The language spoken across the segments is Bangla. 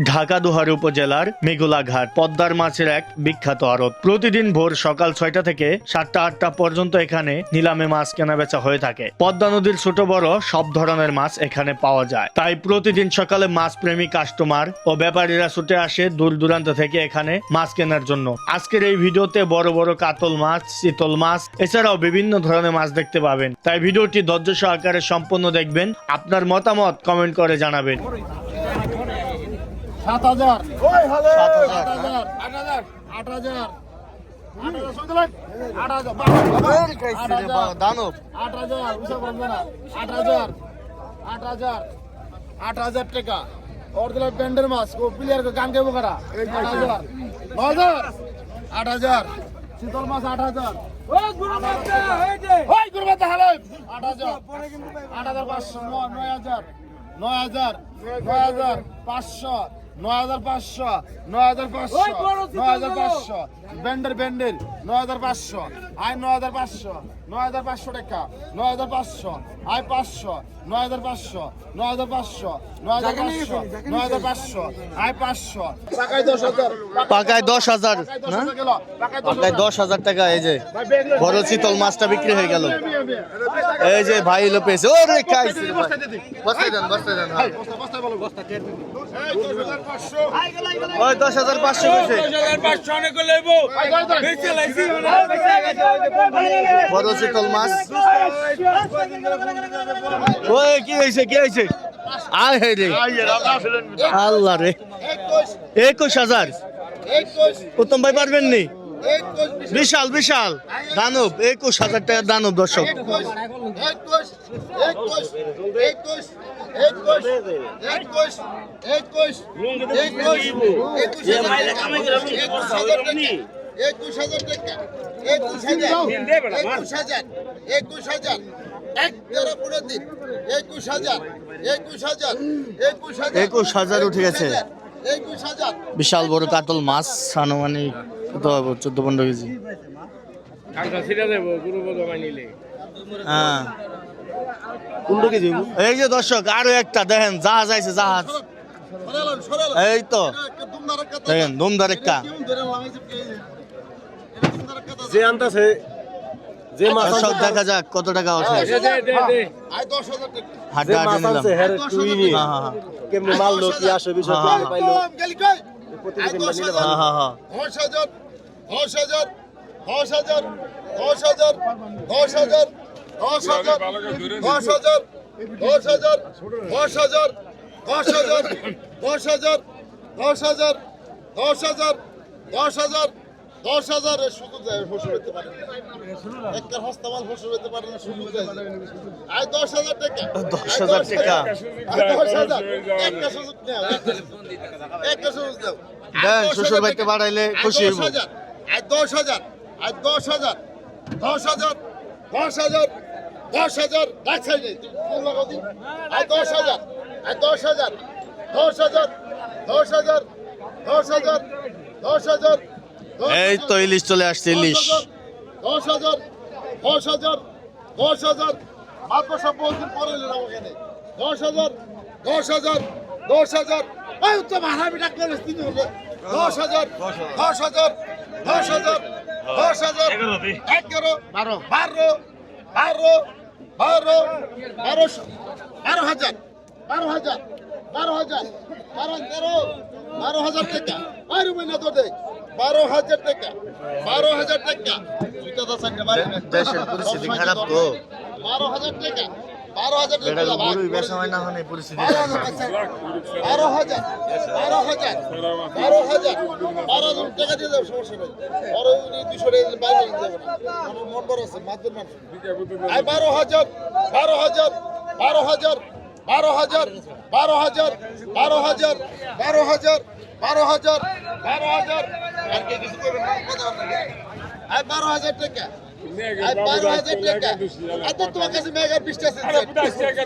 ঢাকা দোহার উপজেলার মেঘুলাঘাট পদ্মার মাছের এক বিখ্যাত আড়ত। প্রতিদিন ভোর সকাল 6টা থেকে 7টা 8টা পর্যন্ত এখানে নিলামে মাছ কেনাবেচা হয়ে থাকে। পদ্মা নদীর ছোট বড় সব ধরনের মাছ এখানে পাওয়া যায়। তাই প্রতিদিন সকালে মাছ প্রেমী কাস্টমার ও ব্যাপারীরা ছুটে আসে দূর দূরান্ত থেকে এখানে মাছ কেনার জন্য। আজকের এই ভিডিওতে বড় বড় কাতল মাছ, চিতল মাছ এছাড়াও বিভিন্ন ধরনের মাছ দেখতে পাবেন। তাই ভিডিওটি ধৈর্য সহকারে সম্পূর্ণ দেখবেন। আপনার মতামত কমেন্ট করে জানাবেন। 7,000 7,000 8,000 8,000 টাকা অরিজিনাল ব্যান্ডের মাছ ও প্লেয়ার গান গাইবো কারা 8,000 9,000 8,000 শীতল মাছ 8,000 ওই গুরবাতা হালে 8,000 8,500 9,000 9,000 9,500 9,500 9,500 ব্যান্ডের 9,500 আই 9,500 9,500 টাকা 9,500 আই 500 9,500 9,500 9,500 9,500 আই 500 টাকায় 10,000 পাকায় 10,000 না পাকায় 10,000 টাকা। এই যে বড় চিতল মাছটা বিক্রি হয়ে গেল। এই যে ভাই লোপেছে ওরে খাইছে বস্তায় দেন হ্যাঁ ওই 10,500 কইছে 10,500 অনেক লইবো বেচে লাইছি বড় চিতল মাছ। ওই কি হইছে আয় হে রে আল্লাহ রে 21,000 উত্তম ভাই পারবেন নি? বিশাল দানব 21,000 টাকা দানব দর্শক। একুশ হাজার উঠে গেছে। বিশাল বড় কাতল মাছ আনুমানিক কত হবে 14-15 কেজি। হ্যাঁ 15 কেজি। এই যে দর্শক আরো একটা দেখেন জাহাজ আইছে জাহাজ। এই তো দেখেন ধুমধার একটা যে আনতাছে যে মাছ দর্শক দেখা যাক কত টাকা ওঠে। আই 10,000 টাকা হাড্ডা হাড্ডি নিলাম। হ্যাঁ কেমনে মারলো কি আসে বিষয় পাইলো হ্যাঁ 10,000 হ্যাঁ 10,000 10,000 10,000 10,000 10,000 10,000 10,000 10,000 10,000 10,000 10,000 10,000 10,000 10,000 10,000 এর সুযোগ যায় ফসল হতে পারে একটা হস্তামাল ফসল হতে পারে না সুযোগ যায় আই 10,000 টাকা 10,000 টাকা 10,000 একটা সুযোগ নাও একটা সুযোগ দাও দেন শ্বশুর বাড়িতে বাড়াইলে খুশি হইব। 10,000 আই 10,000 আই 10,000 10,000 10,000 10,000 রাখছাই নেই কোন লাগাও দি আই 10,000 আই 10,000 10,000 10,000 10,000 10,000 এই তো ইলিশ চলে আসছে ইলিশ। 10,000 10,000 10,000 মাত্র সব বহুদিন পরে এলেন ওখানে 10,000 10,000 10,000 এই তো মারাবি ডাক করে তিন হলো 10,000 10,000 10,000 10,000 11 12 12 12 12 12,000 12,000 12,000 12,000 12,000 টাকা আর মহিনা তো দেখ 12,000 টাকা 12,000 টাকা দুইটা তো সাইডে বাড়ি দেশের পরিস্থিতি খারাপ তো 12,000 টাকা 12,000 এটা টাকা গরুই বেচা হয় না হনে পরিস্থিতি 12,000 12,000 12,000 টাকা দিয়ে দাও সমস্যা নেই আর উনি 200 টাকা বাইরে নিয়ে যাবে না আমার মন বড় আছে মাধ্যম মানুষ আই 12,000 12,000 12,000 12,000 12,000 12,000 12,000 12,000 12,000 আর কে কিছু করবেন না কথা বলবেন আই 12,000 টাকা আই 12,000 টাকা এত তোমার কাছে মেগা 20 আছে 12,000 টাকা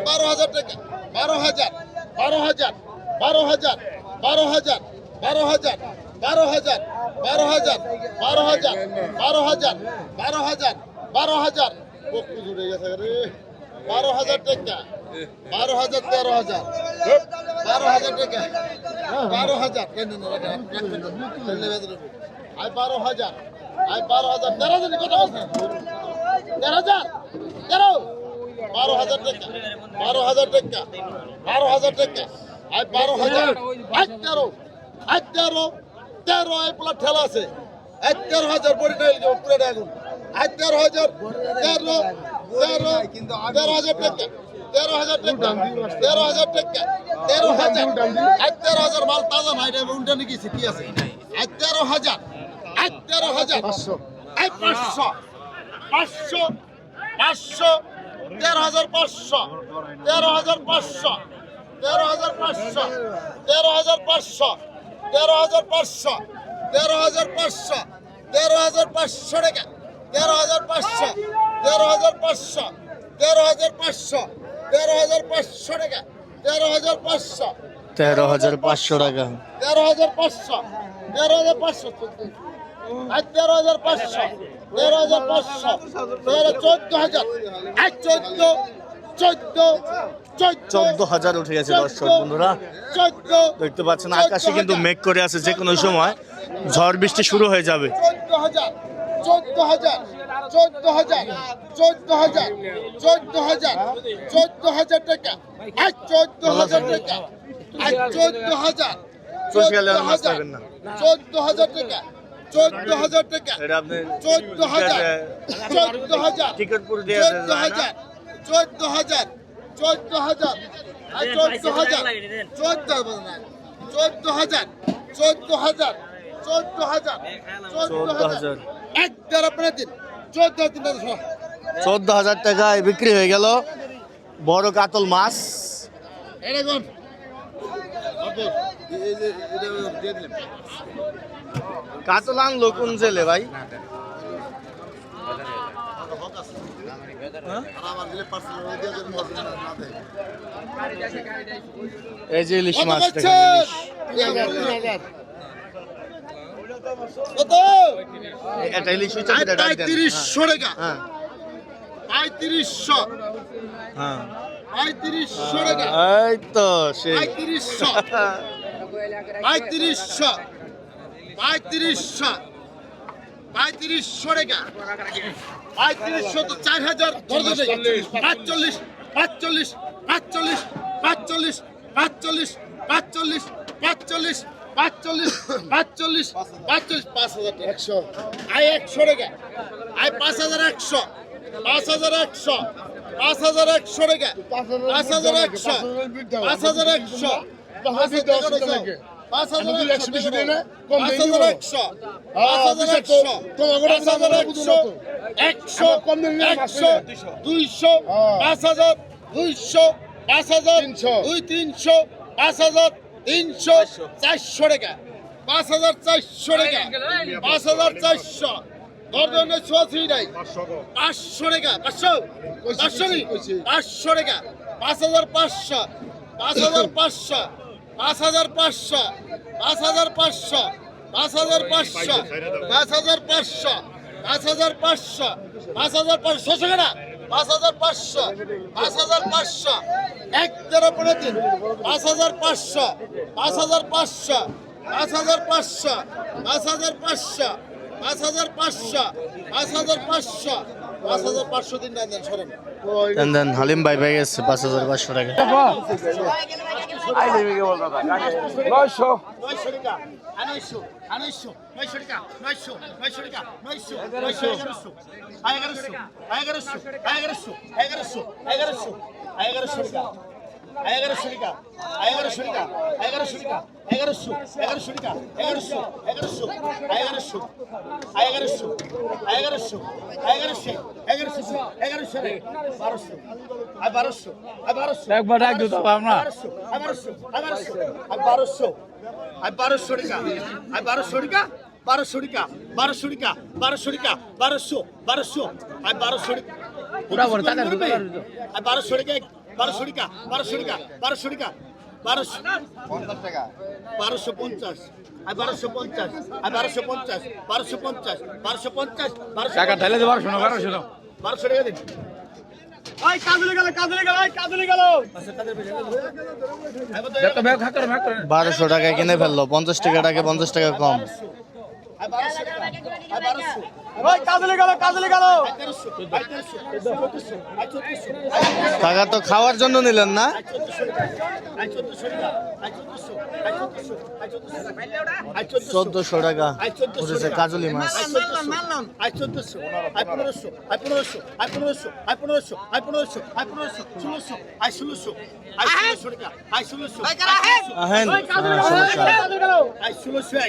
12,000 12,000 12,000 12,000 12,000 12,000 12,000 12,000 12,000 12,000 12,000 বকু জুড়ে গেছে রে 12,000 টাকা 12,000 13,000 12,000 টাকা 12,000 আই 12,000 আই 12,000 13,000 কত আছে 13,000 13 12,000 টাকা 12,000 টাকা 12,000 টাকা আই 12,000 আই 13 আই 13 13 আই পুরো ঠেলা আছে আই 13,000 পড়ে নাই পুরো আগুন আই 13,000 13 13,000 টাকা 13,000 টাকা 13,000 টাকা 13,000 আই 13,000 মাল তাজা নাই রে উল্টা নাকি কি আছে আই 13,000 আই 13,000 500 আই 500 500 500 13,500 13,500 13,500 13,500 13,500 13,500 13,500 টাকা 13,500 13,500 13,500 13,500 টাকা 13,500 13,500 টাকা 13,500 13,500 আই 13,500 13,500 14,000 আই 14 14,000 উঠে গেছে দর্শক বন্ধুরা 14 দেখতে পাচ্ছেন আকাশে কিন্তু মেঘ করে আছে যে কোনো সময় ঝড় বৃষ্টি শুরু হয়ে যাবে 14,000 14,000 14,000 14,000 14,000 14,000 টাকা আই 14,000 টাকা আই 14,000 চলে গেলে আর মাছ পাবেন না 14,000 টাকা 14,000 টাকা এটা আপনি 14,000 14,000 টিকিটপুর দিয়ে 14,000 14,000 14,000 আর 14,000 14,000 14,000 14,000 14,000 এক দ্বারা আপনার দিন 14,000 14,000 টাকায় বিক্রি হয়ে গেল বড় কাতল মাছ এটা কোন দিয়ে দিলাম কাতল আনলো কোন জেলে ভাই আমার দিলে পার্সেল দিয়ে দেন না দেয় এই যে ইলিশ মাছ কত কত এটা ইলিশ হচ্ছে এটা ডাক দেন 3500 টাকা হ্যাঁ 3500 হ্যাঁ 3500 টাকা এই তো সেই 3500 3500 3500 3500 টাকা 3500 তো 4,000 ধরে দেই 45 45 45 45 45 45 45 45 45 45 5,000 টাকা 100 আই 100 টাকা আই 5,100 5,100 5,100 টাকা 5,100 5,100 এক তেরো পনেরো দিন 5,500 5,500 5,500 5,500 5,500 5,500 5,500 দিন না দেন সরেন দেন দেন হালিম ভাই পেয়ে গেছে 5,500 টাকা 900 টাকা 900 টাকা 900 টাকা 900 একবার ডাক দিতে পারব না 1200 টাকা 1200 টাকা 1200 টাকা 1200 টাকা 1200 টাকা 1200 1200 আর 1200 টাকা পুরা বড় টাকা আর 1200 টাকা 1200 টাকা 1200 টাকা 1200 টাকা 1250 টাকা 1250 আর 1250 আর 1250 1250 1250 টাকা ঢেলে দেবার শোনো কারো শোনো 1200 টাকা দিন ভাই যত ভাগ করে 1200 টাকায় কিনে ফেললো, 50 টাকাটাকে 50 টাকা কম। টাকা তো খাওয়ার জন্য নিলেন না? 1400 টাকা উঠেছে কাজলি মাছ। আহেন, সমস্যা